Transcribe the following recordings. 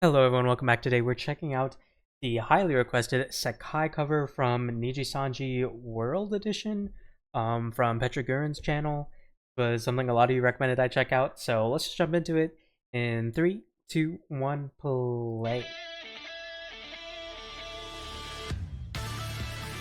Hello everyone, welcome back. Today we're checking out the highly requested SEKAI cover from NIJISANJI World Edition from Petra Gurin's channel. It was something a lot of you recommended I check out, so let's just jump into it in 3, 2, 1, play.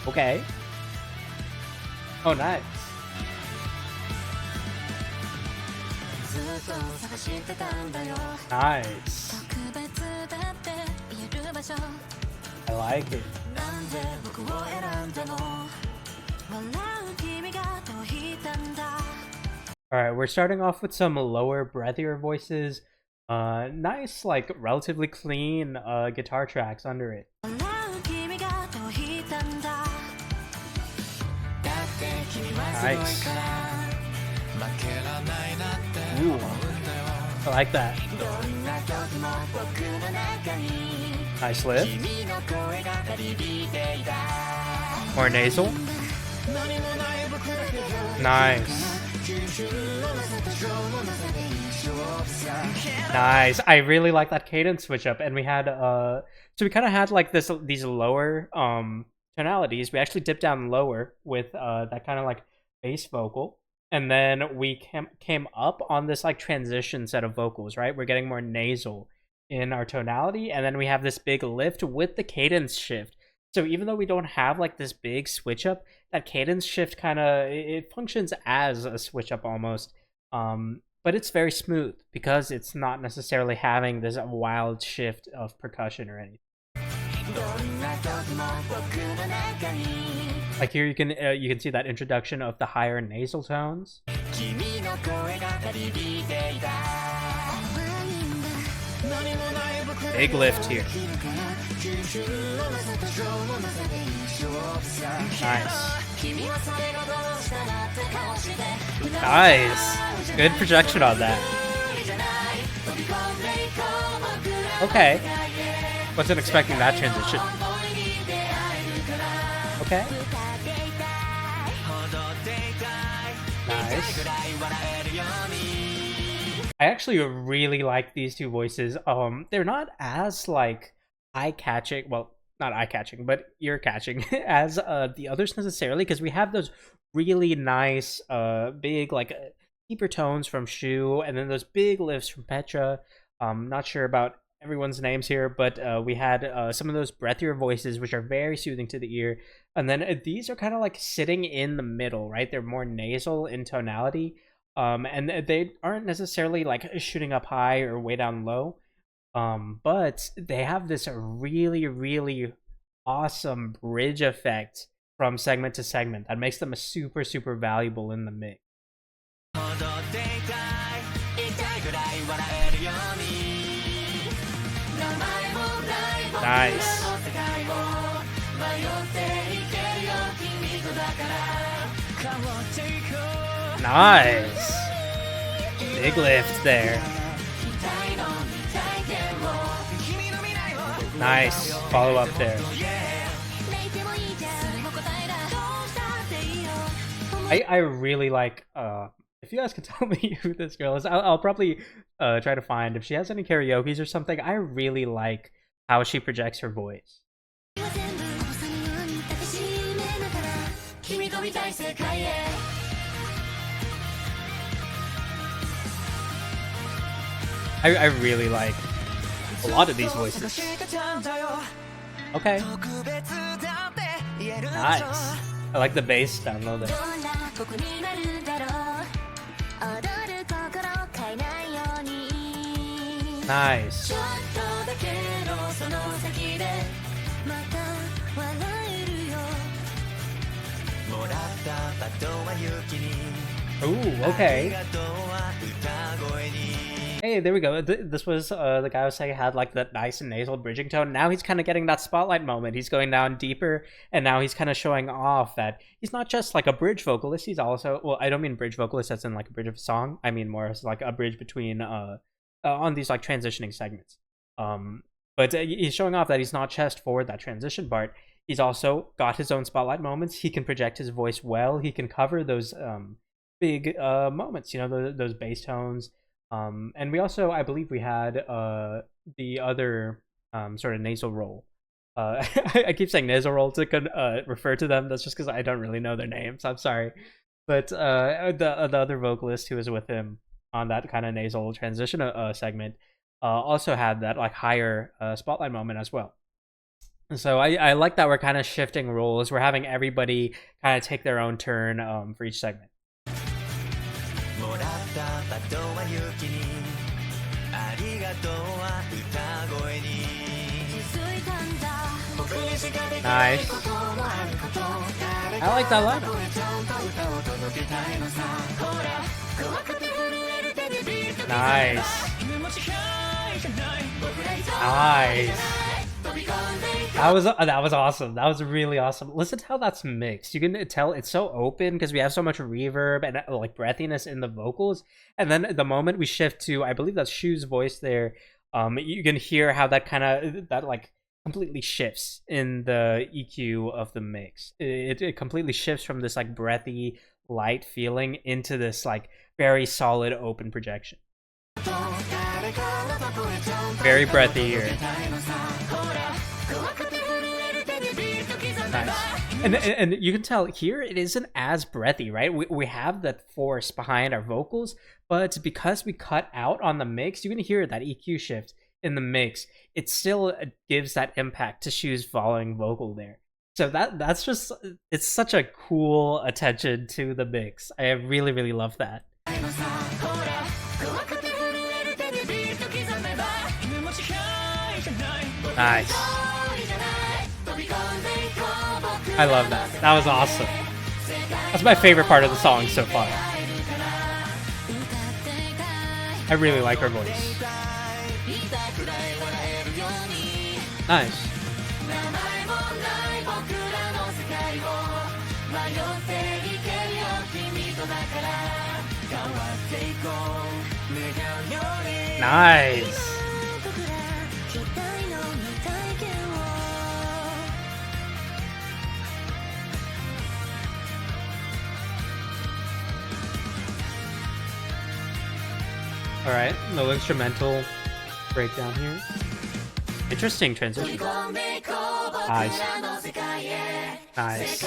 Okay. Oh, nice. Nice. I like it. Alright, we're starting off with some lower, breathier voices. Nice, like, relatively clean guitar tracks under it. Nice. Ooh, I like that. Nice lift. More nasal. Nice. Nice. I really like that cadence switch up, and we had so we kind of had like these lower tonalities. We actually dipped down lower with that kind of like bass vocal. And then we came up on this like transition set of vocals, right? We're getting more nasal in our tonality, and then we have this big lift with the cadence shift. So even though we don't have like this big switch up, that cadence shift kind of it functions as a switch up almost. But it's very smooth because it's not necessarily having this wild shift of percussion or anything. Like here you can see that introduction of the higher nasal tones. Big lift here. Nice. Nice. Good projection on that. Okay. Wasn't expecting that transition. Okay. Nice. I actually really like these two voices. They're not as like eye-catching, well, not eye-catching, but ear-catching as the others necessarily, because we have those really nice, big like deeper tones from Shu, and then those big lifts from Petra. Not sure about everyone's names here, but we had some of those breathier voices which are very soothing to the ear, and then these are kind of like sitting in the middle, right? They're more nasal in tonality, and they aren't necessarily like shooting up high or way down low, but they have this really awesome bridge effect from segment to segment that makes them a super valuable in the mix. Nice. Nice. Big lift there. Nice. Follow up there. I really like if you guys can tell me who this girl is, I'll probably try to find if she has any karaoke's or something. I really like how she projects her voice. I really like a lot of these voices. Okay. Nice. I like the bass down low there. Nice. Ooh, okay. Hey, there we go. This was the guy I was saying had like that nice and nasal bridging tone. Now he's kind of getting that spotlight moment. He's going down deeper, and now he's kind of showing off that he's not just like a bridge vocalist. He's also, well, I don't mean bridge vocalist as in like a bridge of a song. I mean more as like a bridge between on these like transitioning segments. But he's showing off that he's not just for that transition part. He's also got his own spotlight moments. He can project his voice well. He can cover those big moments, you know, those bass tones. And we also, I believe we had the other sort of nasal roll. I keep saying nasal roll to refer to them. That's just because I don't really know their names. I'm sorry. But the other vocalist who was with him on that kind of nasal transition segment also had that like higher spotlight moment as well. So I like that we're kind of shifting roles. We're having everybody kind of take their own turn for each segment. Nice. I like that lineup. Nice. Nice. That was awesome. That was really awesome. Listen to how that's mixed. You can tell it's so open because we have so much reverb and like breathiness in the vocals. And then the moment we shift to, I believe that's Shu's voice there, you can hear how that kind of that like completely shifts in the EQ of the mix. It completely shifts from this like breathy, light feeling into this like very solid open projection. Very breathy here. Nice. And you can tell here it isn't as breathy, right? We have that force behind our vocals, but because we cut out on the mix, you can hear that EQ shift in the mix. It still gives that impact to Shu's following vocal there. So that's just, it's such a cool attention to the mix. I really, really love that. Nice. I love that. That was awesome. That's my favorite part of the song so far. I really like her voice. Nice. Nice. All right, no instrumental breakdown here. Interesting transition. Nice. Nice.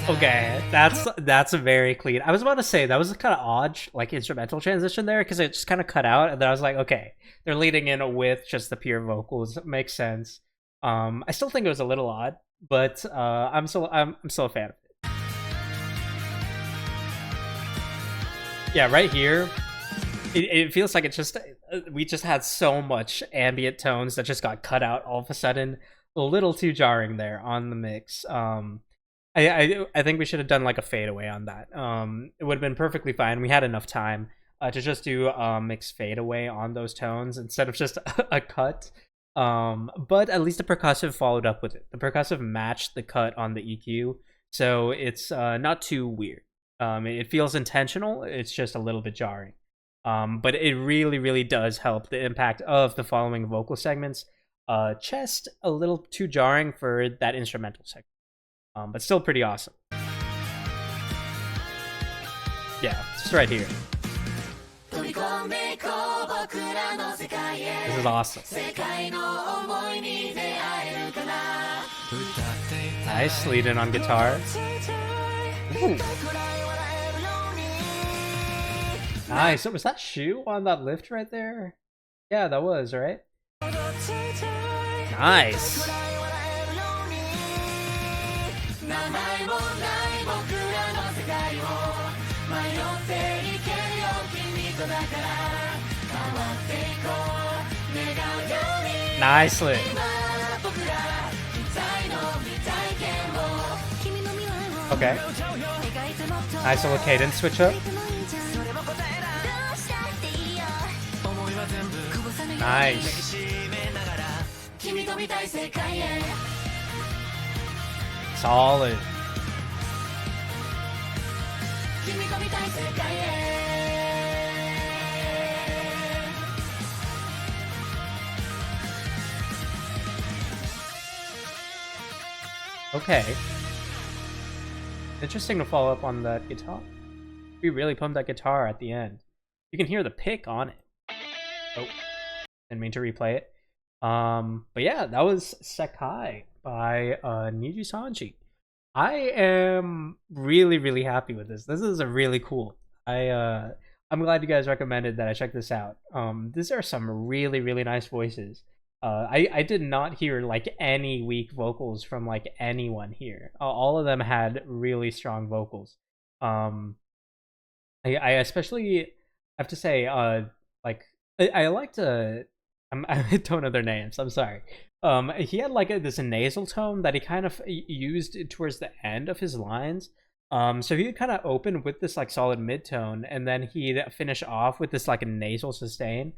Okay, that's a very clean. I was about to say that was a kind of odd like instrumental transition there because it just kind of cut out, and then I was like, okay, they're leading in with just the pure vocals. It makes sense. I still think it was a little odd, but I'm still a fan of it. Yeah, right here, it feels like it's just we just had so much ambient tones that just got cut out all of a sudden. A little too jarring there on the mix. I think we should have done like a fadeaway on that. It would have been perfectly fine. We had enough time to just do a mixed fadeaway on those tones instead of just a cut. But at least the percussive followed up with it. The percussive matched the cut on the EQ, so it's not too weird. It feels intentional. It's just a little bit jarring. But it really, really does help the impact of the following vocal segments. Chest a little too jarring for that instrumental segment. But still pretty awesome. Yeah, just right here. This is awesome. Nice lead in on guitar. Ooh. Nice. So was that Shu on that lift right there? Yeah, that was, right? Nice. Nicely. Okay. Nice little cadence switch up. Nice. Solid. Okay. Interesting to follow up on that guitar. we really pumped that guitar at the end. You can hear the pick on it. Oh, didn't mean to replay it. But yeah, that was Sekai by NIJISANJI. I am really, really happy with this. This is a really cool. I'm glad you guys recommended that I check this out. These are some really, really nice voices. I did not hear like any weak vocals from like anyone here. All of them had really strong vocals. I especially have to say, like I like to. I don't know their names. I'm sorry. He had like this nasal tone that he kind of used towards the end of his lines. So he'd kind of open with this like solid mid tone, and then he'd finish off with this like a nasal sustain,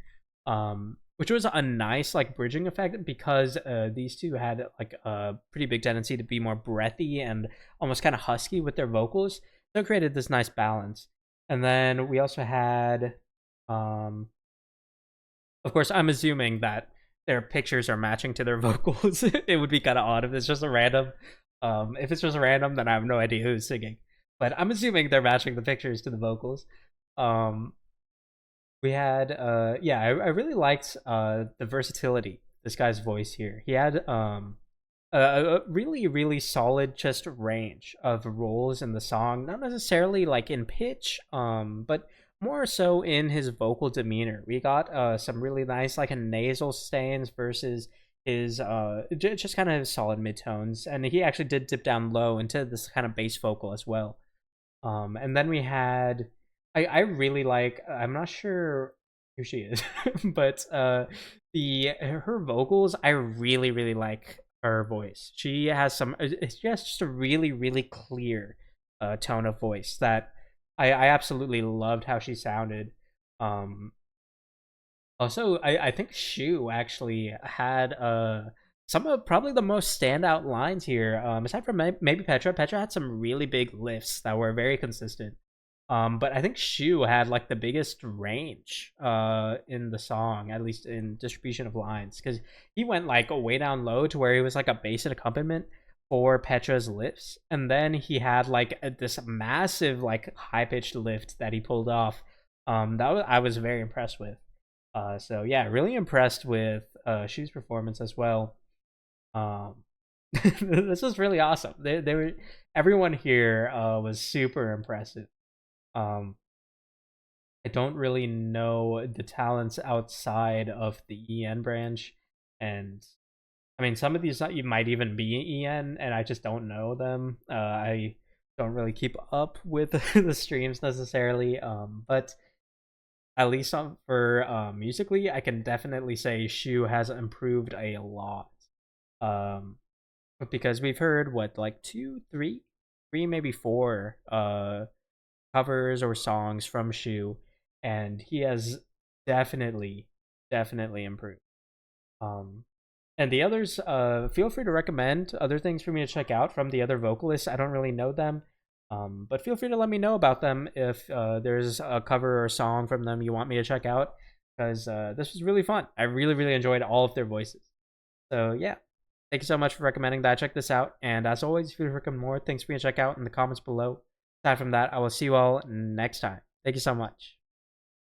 which was a nice like bridging effect because these two had like a pretty big tendency to be more breathy and almost kind of husky with their vocals. So it created this nice balance. And then we also had, of course, I'm assuming that their pictures are matching to their vocals. It would be kind of odd if it's just a random. If it's just random, then I have no idea who's singing. But I'm assuming they're matching the pictures to the vocals. We had, yeah, I really liked the versatility this guy's voice here. He had a really, really solid just range of roles in the song, not necessarily like in pitch, but more so in his vocal demeanor. We got some really nice like nasal sustains versus his just kind of solid midtones, and he actually did dip down low into this kind of bass vocal as well. And then we had, I really like, I'm not sure who she is, but her vocals, I really, really like her voice. She has just a really, really clear tone of voice that I absolutely loved how she sounded. Also, I think Shu actually had some of probably the most standout lines here. Aside from maybe Petra. Petra had some really big lifts that were very consistent. But I think Shu had like the biggest range in the song, at least in distribution of lines, because he went like way down low to where he was like a bass and accompaniment for Petra's lifts, and then he had like this massive like high pitched lift that he pulled off. I was very impressed with. So yeah, really impressed with Shu's performance as well. This was really awesome. They were, everyone here was super impressive. I don't really know the talents outside of the EN branch, and I mean some of these you might even be EN, and I just don't know them. I don't really keep up with the streams necessarily, but at least for musically, I can definitely say Shu has improved a lot. Because we've heard what, like three, maybe four covers or songs from Shu, and he has definitely improved. And the others, feel free to recommend other things for me to check out from the other vocalists. I don't really know them, but feel free to let me know about them if there's a cover or a song from them you want me to check out, because this was really fun. I really enjoyed all of their voices. So yeah, thank you so much for recommending that. Check this out, and as always, if you recommend more things for me to check out in the comments below. Aside from that, I will see you all next time. Thank you so much.